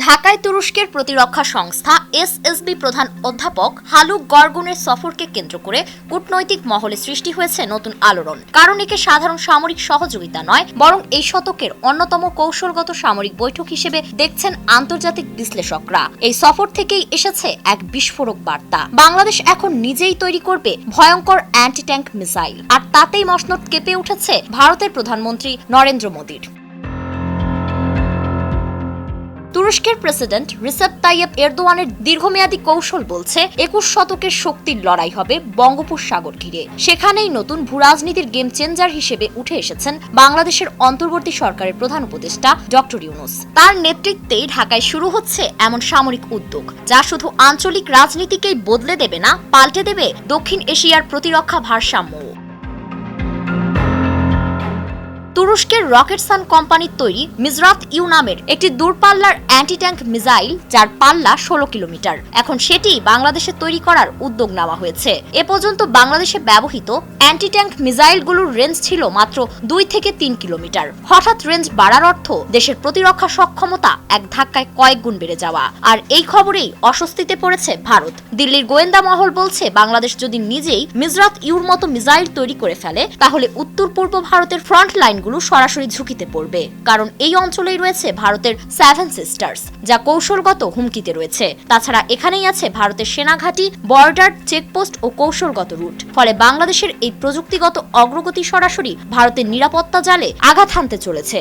ঢাকায় তুরস্কের প্রতিরক্ষা সংস্থা এসএসবি প্রধান অধ্যাপক হালুক গর্গুনের সফরকে কেন্দ্র করে কূটনৈতিক মহলে সৃষ্টি হয়েছে নতুন আলোড়ন। কারণ একে সাধারণ সামরিক সহযোগিতা নয়, বরং এই শতকের অন্যতম কৌশলগত সামরিক বৈঠক হিসেবে দেখছেন আন্তর্জাতিক বিশ্লেষকরা। এই সফর থেকেই এসেছে এক বিস্ফোরক বার্তা। বাংলাদেশ এখন নিজেই তৈরি করবে ভয়ঙ্কর অ্যান্টি ট্যাঙ্ক মিসাইল, আর তাতেই মসনদ কেঁপে উঠেছে ভারতের প্রধানমন্ত্রী নরেন্দ্র মোদীর। তুরস্কের প্রেসিডেন্ট রিসেপ তাইয়েপ এরদোয়ানের দীর্ঘমেয়াদী কৌশল বলছে 21 শতকের শক্তির লড়াই হবে বঙ্গোপসাগর ঘিরে। সেখানেই নতুন ভূরাজনীতির গেম চেঞ্জার হিসেবে উঠে এসেছেন বাংলাদেশের অন্তর্বর্তী সরকারের প্রধান উপদেষ্টা ডক্টর ইউনূস। তার নেতৃত্বেই ঢাকায় শুরু হচ্ছে এমন সামরিক উদ্যোগ যা শুধু আঞ্চলিক রাজনীতিকেই বদলে দেবে না, পাল্টে দেবে দক্ষিণ এশিয়ার প্রতিরক্ষা ভারসাম্যও। তুরস্কের রকেটসান কোম্পানির তৈরি মিজরাত ইউ নামের একটি দূরপাল্লার অ্যান্টি ট্যাঙ্ক মিসাইল, যার পাল্লা 16 কিলোমিটার, এখন সেটি বাংলাদেশে তৈরি করার উদ্যোগ নেওয়া হয়েছে। এ পর্যন্ত বাংলাদেশে ব্যবহৃত অ্যান্টি ট্যাঙ্ক মিসাইলগুলোর রেঞ্জ ছিল মাত্র 2 থেকে 3 কিলোমিটার। হঠাৎ রেঞ্জ বাড়ার অর্থ দেশের প্রতিরক্ষা সক্ষমতা এক ধাক্কায় কয়েক গুণ বেড়ে যাওয়া। আর এই খবরেই অস্বস্তিতে পড়েছে ভারত। দিল্লির গোয়েন্দা মহল বলছে, বাংলাদেশ যদি নিজেই মিজরাত ইউর মতো মিসাইল তৈরি করে ফেলে, তাহলে উত্তর পূর্ব ভারতের ফ্রন্ট লাইন সরাসরি ঝুঁকিতে পড়বে। কারণ এই অঞ্চলেই রয়েছে ভারতের 7 সিস্টার্স, যা কৌশলগত হুমকিতে রয়েছে। তাছাড়া এখানেই আছে ভারতের সেনাঘাঁটি, বর্ডার, চেকপোস্ট ও কৌশলগত রুট। ফলে বাংলাদেশের এই প্রযুক্তিগত অগ্রগতি সরাসরি ভারতের নিরাপত্তা জালে আঘাত হানতে চলেছে।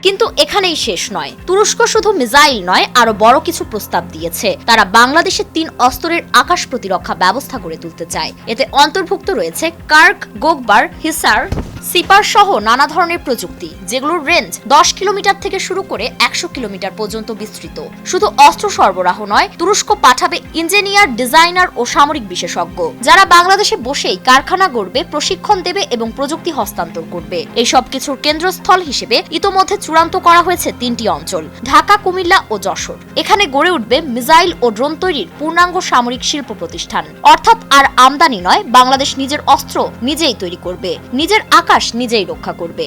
কিন্তু এখানেই শেষ নয়। তুরস্ক শুধু মিসাইল নয়, আরো বড় কিছু প্রস্তাব দিয়েছে। তারা বাংলাদেশের 3 অস্তরের আকাশ প্রতিরক্ষা ব্যবস্থা গড়ে তুলতে চায়। এতে অন্তর্ভুক্ত রয়েছে কার্ক, গোকবার, হিসার, সিপার সহ নানা ধরনের প্রযুক্তি, যেগুলোর রেঞ্জ 10 কিলোমিটার থেকে শুরু করে 100 কিলোমিটার পর্যন্ত বিস্তৃত। শুধু অস্ত্র সরবরাহ নয়, তুরস্ক পাঠাবে ইঞ্জিনিয়ার, ডিজাইনার ও সামরিক বিশেষজ্ঞ, যারা বাংলাদেশে বসেই কারখানা গড়বে, প্রশিক্ষণ দেবে এবং প্রযুক্তি হস্তান্তর করবে। এই সব কিছুর কেন্দ্রস্থল হিসেবে ইতোমধ্যে চূড়ান্ত করা হয়েছে 3টি অঞ্চল: ঢাকা, কুমিল্লা ও যশোর। এখানে গড়ে উঠবে মিসাইল ও ড্রোন তৈরির পূর্ণাঙ্গ সামরিক শিল্প প্রতিষ্ঠান। অর্থাৎ আর আমদানি নয়, বাংলাদেশ নিজের অস্ত্র নিজেই তৈরি করবে, নিজের আকাশ নিজেই রক্ষা করবে।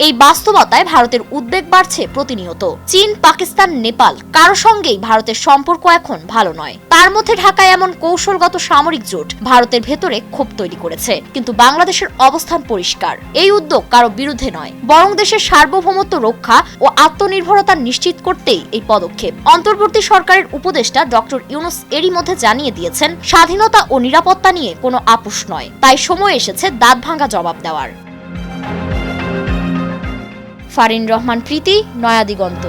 এই বাস্তবতায় ভারতের উদ্বেগ বাড়ছে প্রতিনিয়ত। চীন, পাকিস্তান, নেপাল, কারো সঙ্গেই ভারতের সম্পর্ক এখন ভালো নয়। তার মধ্যে ঢাকায় এমন কৌশলগত সামরিক জোট ভারতের ভেতরে ক্ষোভ তৈরি করেছে। কিন্তু বাংলাদেশের অবস্থান পরিষ্কার। এই উদ্যোগ কারো বিরুদ্ধে নয়, বরং দেশের সার্বভৌমত্ব রক্ষা ও আত্মনির্ভরতা নিশ্চিত করতেই এই পদক্ষেপ। অন্তর্বর্তী সরকারের উপদেষ্টা ডক্টর ইউনূস এরই মধ্যে জানিয়ে দিয়েছেন, স্বাধীনতা ও নিরাপত্তা নিয়ে কোনো আপোষ নয়। তাই সময় এসেছে দাঁতভাঙ্গা জবাব দেওয়ার। ফারিন রহমান প্রীতি, নয়া দিগন্ত।